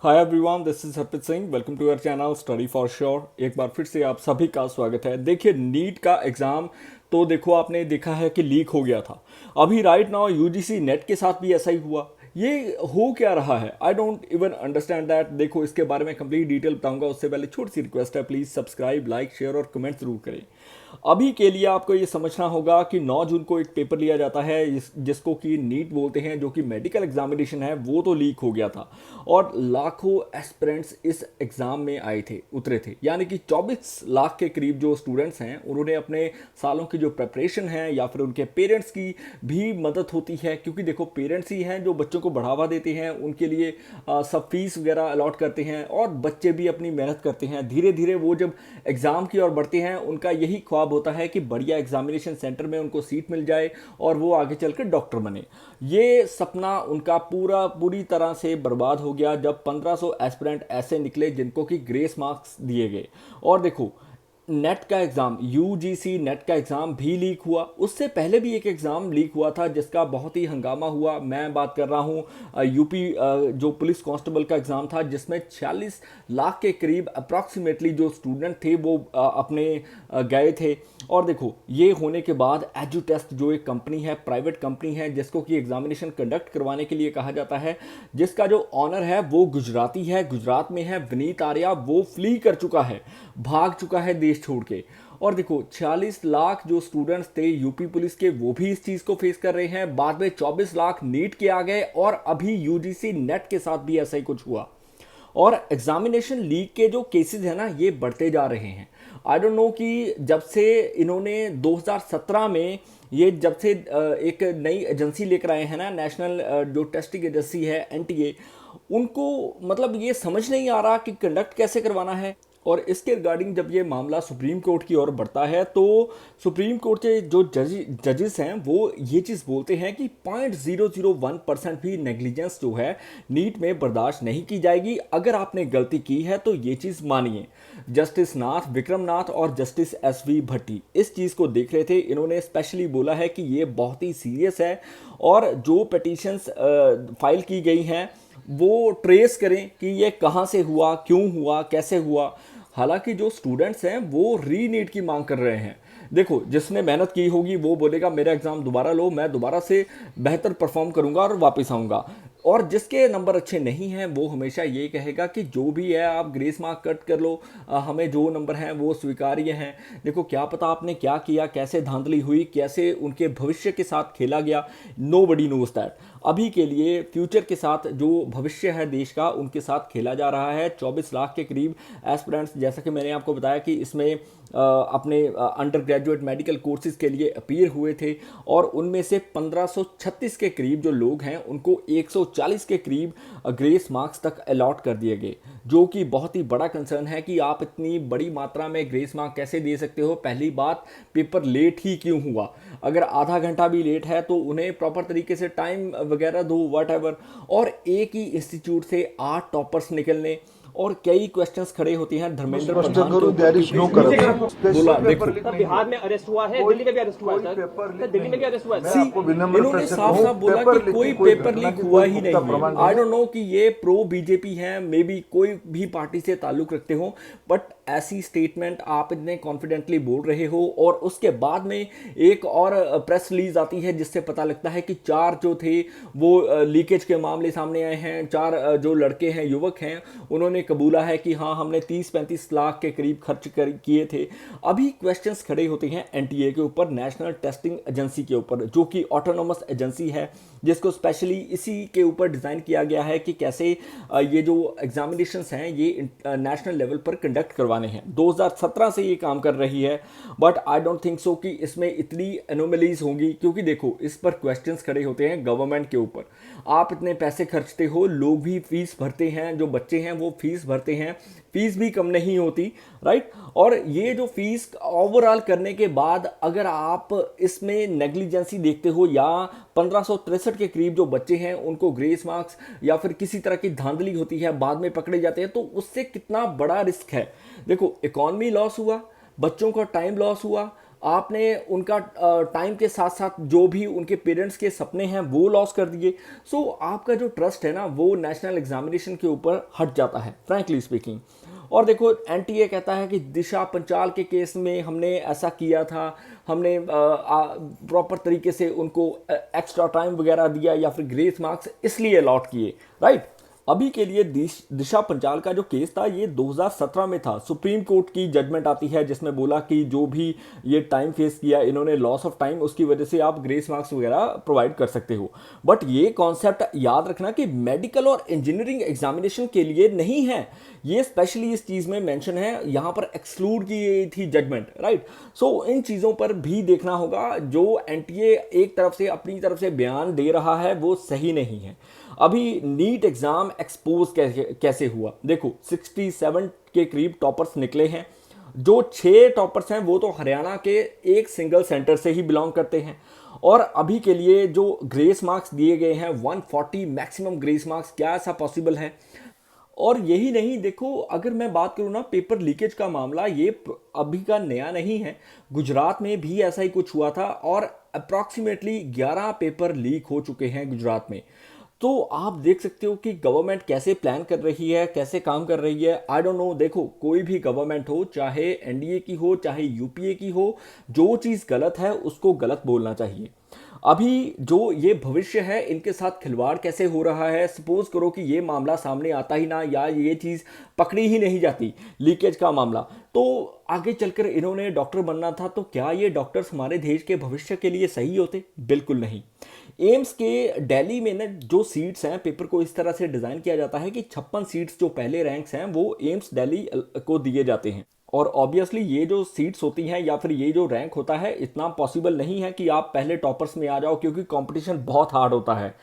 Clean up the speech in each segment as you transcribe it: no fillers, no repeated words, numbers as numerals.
Hi everyone, this is Harpreet Singh. Welcome to our channel study for sure. एक बार फिर से आप सभी का स्वागत है। देखिए, नीट का एग्ज़ाम तो देखो आपने देखा है कि लीक हो गया था। अभी राइट नाउ यूजीसी नेट के साथ भी ऐसा ही हुआ। ये हो क्या रहा है? I don't even understand that. देखो, इसके बारे में कंप्लीट डिटेल बताऊंगा। उससे पहले छोटी सी रिक्वेस्ट है, प्लीज़ सब्सक्राइब, लाइक, शेयर और कमेंट जरूर करें। अभी के लिए आपको ये समझना होगा कि 9 जून को एक पेपर लिया जाता है जिसको कि नीट बोलते हैं, जो कि मेडिकल एग्जामिनेशन है, वो तो लीक हो गया था। और लाखों एस्पिरेंट्स इस एग्जाम में आए थे, उतरे थे। यानी कि 24 लाख के करीब जो स्टूडेंट्स हैं, उन्होंने अपने सालों की जो प्रेपरेशन है या फिर उनके पेरेंट्स की भी मदद होती है, क्योंकि देखो पेरेंट्स ही हैं जो बच्चों को बढ़ावा देते हैं, उनके लिए सब फीस वगैरह अलॉट करते हैं, और बच्चे भी अपनी मेहनत करते हैं। धीरे धीरे वो जब एग्ज़ाम की ओर बढ़ते हैं, उनका यही ख्वाब होता है कि बढ़िया एग्जामिनेशन सेंटर में उनको सीट मिल जाए और वो आगे चलकर डॉक्टर बने। ये सपना उनका पूरी तरह से बर्बाद हो गया जब 1500 एस्पिरेंट ऐसे निकले जिनको कि ग्रेस मार्क्स दिए गए। और देखो, नेट का एग्ज़ाम, यूजीसी नेट का एग्ज़ाम भी लीक हुआ। उससे पहले भी एक एग्ज़ाम लीक हुआ था जिसका बहुत ही हंगामा हुआ। मैं बात कर रहा हूँ यूपी जो पुलिस कांस्टेबल का एग्ज़ाम था, जिसमें 46 लाख के करीब अप्रॉक्सीमेटली जो स्टूडेंट थे वो अपने गए थे। और देखो, ये होने के बाद एजू टेस्ट जो एक कंपनी है, प्राइवेट कंपनी है, जिसको कि एग्जामिनेशन कंडक्ट करवाने के लिए कहा जाता है, जिसका जो ऑनर है वो गुजराती है, गुजरात में है, विनीत आर्या, वो फ्ली कर चुका है, भाग चुका है देश छोड़ के। और देखो, 46 लाख जो स्टूडेंट्स थे यूपी पुलिस के, वो भी इस चीज को फेस कर रहे हैं। बाद में 24 लाख नीट के आ गए, और अभी यूजीसी नेट के साथ भी ऐसा ही कुछ हुआ। और एग्जामिनेशन लीक के जो केसेस हैं ना, ये बढ़ते जा रहे हैं। आई डोंट नो कि जब से इन्होंने 2017 में ये जब से एक नई एजेंसी लेकर आए हैं ना, नेशनल जो टेस्टिंग एजेंसी है, एनटीए, उनको मतलब ये समझ नहीं आ रहा कि कंडक्ट कैसे करवाना है। और इसके रिगार्डिंग जब ये मामला सुप्रीम कोर्ट की ओर बढ़ता है, तो सुप्रीम कोर्ट के जो जजेस हैं वो ये चीज़ बोलते हैं कि 0.001% भी नेग्लिजेंस जो है नीट में बर्दाश्त नहीं की जाएगी। अगर आपने गलती की है तो ये चीज़ मानिए। जस्टिस नाथ, विक्रम नाथ और जस्टिस एसवी भट्टी इस चीज़ को देख रहे थे। इन्होंने स्पेशली बोला है कि ये बहुत ही सीरियस है, और जो पिटीशंस फाइल की गई हैं वो ट्रेस करें कि ये कहाँ से हुआ, क्यों हुआ, कैसे हुआ। हालांकि जो स्टूडेंट्स हैं वो री नीट की मांग कर रहे हैं। देखो, जिसने मेहनत की होगी वो बोलेगा मेरा एग्ज़ाम दोबारा लो, मैं दोबारा से बेहतर परफॉर्म करूंगा और वापस आऊँगा। और जिसके नंबर अच्छे नहीं हैं वो हमेशा ये कहेगा कि जो भी है आप ग्रेस मार्क कट कर लो, हमें जो नंबर हैं वो स्वीकार्य हैं। देखो, क्या पता आपने क्या किया, कैसे धांधली हुई, कैसे उनके भविष्य के साथ खेला गया। Nobody knows that. अभी के लिए फ्यूचर के साथ जो भविष्य है देश का, उनके साथ खेला जा रहा है। 24 लाख के करीब एस्पिरेंट्स, जैसा कि मैंने आपको बताया कि इसमें अपने अंडर ग्रेजुएट मेडिकल कोर्सेज के लिए अपीयर हुए थे, और उनमें से 1536 के करीब जो लोग हैं उनको 140 के करीब ग्रेस मार्क्स तक अलॉट कर दिए गए, जो कि बहुत ही बड़ा कंसर्न है कि आप इतनी बड़ी मात्रा में ग्रेस मार्क कैसे दे सकते हो। पहली बात, पेपर लेट ही क्यों हुआ? अगर आधा घंटा भी लेट है तो उन्हें प्रॉपर तरीके से टाइम वगैरह दो, वट एवर। और एक ही इंस्टीट्यूट से 8 टॉपर्स निकलने, और कई क्वेश्चंस खड़े होते हैं धर्मेंद्र स्पष्ट प्रधान के करूं, ऊपर, देयर इज नो करप्शन। बोला देखो, सर बिहार में अरेस्ट हुआ है, दिल्ली में भी अरेस्ट हुआ है सर, दिल्ली में भी अरेस्ट हुआ है। मैं आपको विनम्रता इन्होंने से साफ कहूं, साफ बोला पेपर कि लीक कोई की कोई पेपर घटना लीक की हुआ कोई ही पुख्ता नहीं प्रमाण है। नहीं आई है। डोंट नो कि ये प्रो बीजेपी हैं, मे बी कोई भी पार्टी से ताल्लुक रखते हो, बट ऐसी स्टेटमेंट आप इतने कॉन्फिडेंटली बोल रहे हो, और उसके बाद में एक और प्रेस रिलीज आती है जिससे पता लगता है कि 4 जो थे वो लीकेज के मामले सामने आए हैं। 4 जो लड़के हैं, युवक हैं, उन्होंने कबूला है कि हाँ, हमने 30-35 लाख के करीब खर्च किए थे। अभी क्वेश्चंस खड़े होते हैं एनटीए के ऊपर, नेशनल टेस्टिंग एजेंसी के ऊपर, जो कि ऑटोनोमस एजेंसी है, जिसको स्पेशली इसी के ऊपर डिज़ाइन किया गया है कि कैसे ये जो एग्जामिनेशंस हैं ये नेशनल लेवल पर कंडक्ट करवाने हैं। 2017 से ये काम कर रही है, but I don't think so कि इसमें इतनी एनोमलीज होंगी, क्योंकि देखो, इस पर क्वेश्चंस खड़े होते हैं गवर्नमेंट के ऊपर। आप इतने पैसे खर्चते हो, लोग भी फीस भरते हैं, जो बच्चे हैं वो फीस भरते हैं, फीस भी कम नहीं होती, राइट। और ये जो फीस ओवरऑल करने के बाद अगर आप इसमें नेग्लिजेंसी देखते हो, या 1563 के करीब जो बच्चे हैं उनको ग्रेस मार्क्स या फिर किसी तरह की धांधली होती है, बाद में पकड़े जाते हैं, तो उससे कितना बड़ा रिस्क है। देखो, इकॉनमी लॉस हुआ, बच्चों का टाइम लॉस हुआ, आपने उनका टाइम के साथ साथ जो भी उनके पेरेंट्स के सपने हैं वो लॉस कर दिए। सो आपका जो ट्रस्ट है ना वो नेशनल एग्जामिनेशन के ऊपर हट जाता है, फ्रैंकली स्पीकिंग। और देखो एनटीए कहता है कि दिशा पंचाल के केस में हमने ऐसा किया था, हमने प्रॉपर तरीके से उनको एक्स्ट्रा टाइम वगैरह दिया या फिर ग्रेस मार्क्स इसलिए अलॉट किए, राइट। अभी के लिए दिशा पंचाल का जो केस था ये 2017 में था। सुप्रीम कोर्ट की जजमेंट आती है जिसमें बोला कि जो भी ये टाइम फेस किया इन्होंने, लॉस ऑफ टाइम, उसकी वजह से आप ग्रेस मार्क्स वगैरह प्रोवाइड कर सकते हो। बट ये कॉन्सेप्ट याद रखना कि मेडिकल और इंजीनियरिंग एग्जामिनेशन के लिए नहीं है, ये स्पेशली इस चीज में मेंशन है, यहां पर एक्सक्लूड की गई थी जजमेंट, राइट। सो इन चीजों पर भी देखना होगा। जो एनटीए एक तरफ से अपनी तरफ से बयान दे रहा है वो सही नहीं है। अभी नीट एग्जाम एक्सपोज कैसे हुआ, देखो 67 के करीब टॉपर्स निकले हैं। जो 6 टॉपर्स हैं वो तो हरियाणा के एक सिंगल सेंटर से ही बिलोंग करते हैं। और अभी के लिए जो ग्रेस मार्क्स दिए गए हैं 140 मैक्सिमम ग्रेस मार्क्स, क्या ऐसा पॉसिबल है? और यही नहीं, देखो अगर मैं बात करूँ ना पेपर लीकेज का मामला, ये अभी का नया नहीं है, गुजरात में भी ऐसा ही कुछ हुआ था और अप्रॉक्सीमेटली 11 पेपर लीक हो चुके हैं गुजरात में। तो आप देख सकते हो कि गवर्नमेंट कैसे प्लान कर रही है, कैसे काम कर रही है। आई डोंट नो, देखो कोई भी गवर्नमेंट हो, चाहे एनडीए की हो चाहे यूपीए की हो, जो चीज़ गलत है उसको गलत बोलना चाहिए। अभी जो ये भविष्य है इनके साथ खिलवाड़ कैसे हो रहा है, सपोज करो कि ये मामला सामने आता ही ना, या ये चीज़ पकड़ी ही नहीं जाती लीकेज का मामला, तो आगे चलकर इन्होंने डॉक्टर बनना था, तो क्या ये डॉक्टर्स हमारे देश के भविष्य के लिए सही होते? बिल्कुल नहीं। एम्स के दिल्ली में ना जो सीट्स हैं, पेपर को इस तरह से डिज़ाइन किया जाता है कि 56 सीट्स जो पहले रैंक्स हैं वो एम्स दिल्ली को दिए जाते हैं। और ऑब्वियसली ये जो सीट्स होती हैं या फिर ये जो रैंक होता है, इतना पॉसिबल नहीं है कि आप पहले टॉपर्स में आ जाओ, क्योंकि कंपटीशन बहुत हार्ड होता है।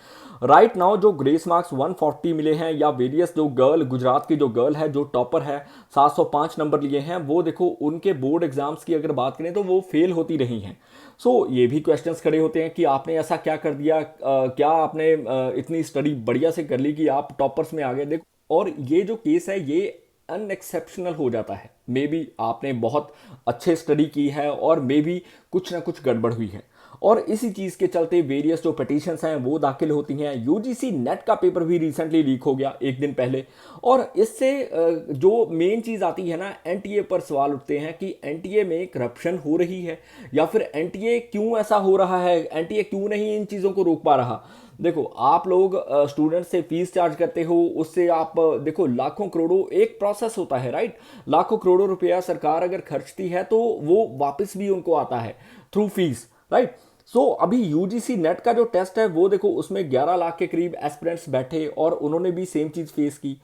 राइट नाउ जो ग्रेस मार्क्स 140 मिले हैं, या वेरियस जो गर्ल, गुजरात की जो गर्ल है जो टॉपर है 705 नंबर लिए हैं, वो देखो उनके बोर्ड एग्जाम्स की अगर बात करें तो वो फेल होती रही हैं। सो ये भी क्वेश्चंस खड़े होते हैं कि आपने ऐसा क्या कर दिया, क्या आपने इतनी स्टडी बढ़िया से कर ली कि आप टॉपर्स में आ गए। देखो, और ये जो केस है ये अनएक्सेप्शनल हो जाता है। मे बी आपने बहुत अच्छे स्टडी की है और मे बी कुछ ना कुछ गड़बड़ हुई है, और इसी चीज़ के चलते वेरियस जो पिटीशंस हैं वो दाखिल होती हैं। यूजीसी नेट का पेपर भी रिसेंटली लीक हो गया एक दिन पहले, और इससे जो मेन चीज़ आती है ना, एनटीए पर सवाल उठते हैं कि एनटीए में करप्शन हो रही है, या फिर एनटीए क्यों ऐसा हो रहा है, एनटीए क्यों नहीं इन चीज़ों को रोक पा रहा। देखो आप लोग स्टूडेंट से फीस चार्ज करते हो, उससे आप देखो लाखों करोड़ों एक प्रोसेस होता है, राइट। लाखों करोड़ों रुपया सरकार अगर खर्चती है तो वो वापस भी उनको आता है थ्रू फीस, राइट। सो अभी यूजीसी नेट का जो टेस्ट है वो देखो उसमें 11 लाख के करीब एस्पिरेंट्स बैठे और उन्होंने भी सेम चीज़ फेस की।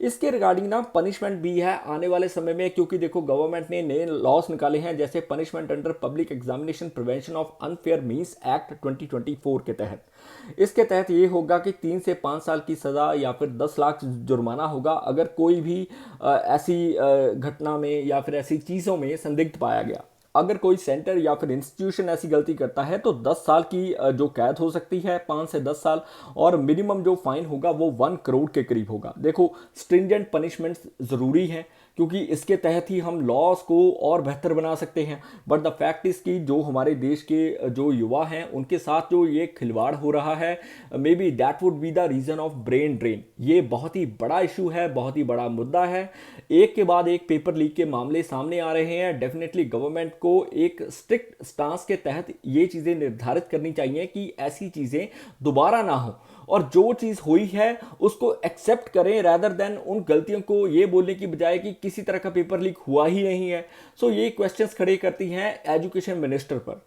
इसके रिगार्डिंग ना पनिशमेंट भी है आने वाले समय में, क्योंकि देखो गवर्नमेंट ने नए लॉस निकाले हैं, जैसे punishment under public examination prevention of unfair means act 2024 के तहत। इसके तहत ये होगा कि 3 से 5 साल की सज़ा या फिर 10 लाख जुर्माना होगा अगर कोई भी ऐसी घटना में या फिर ऐसी चीज़ों में संदिग्ध पाया गया। अगर कोई सेंटर या फिर इंस्टीट्यूशन ऐसी गलती करता है तो 10 साल की जो कैद हो सकती है, 5 से 10 साल, और मिनिमम जो फाइन होगा वो 1 करोड़ के करीब होगा। देखो स्ट्रिंजेंट पनिशमेंट्स ज़रूरी हैं, क्योंकि इसके तहत ही हम लॉस को और बेहतर बना सकते हैं। बट द फैक्ट इज़ कि जो हमारे देश के जो युवा हैं उनके साथ जो ये खिलवाड़ हो रहा है, may be that would be the reason of brain drain. ये बहुत ही बड़ा इशू है, बहुत ही बड़ा मुद्दा है। एक के बाद एक पेपर लीक के मामले सामने आ रहे हैं। डेफिनेटली गवर्नमेंट को एक स्ट्रिक्ट स्टांस के तहत ये चीज़ें निर्धारित करनी चाहिए कि ऐसी चीज़ें दोबारा ना हो, और जो चीज़ हुई है उसको एक्सेप्ट करें, रैदर देन उन गलतियों को ये बोलने की बजाय कि किसी तरह का पेपर लीक हुआ ही नहीं है। सो ये क्वेश्चंस खड़े करती हैं एजुकेशन मिनिस्टर पर।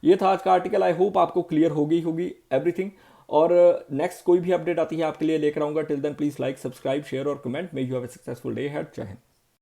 ये था आज का आर्टिकल। आई होप आपको क्लियर होगी एवरीथिंग, और नेक्स्ट कोई भी अपडेट आती है आपके लिए लेकर आऊंगा। Till then please like, subscribe, share और comment. May you have a successful day ahead. Jai Hind.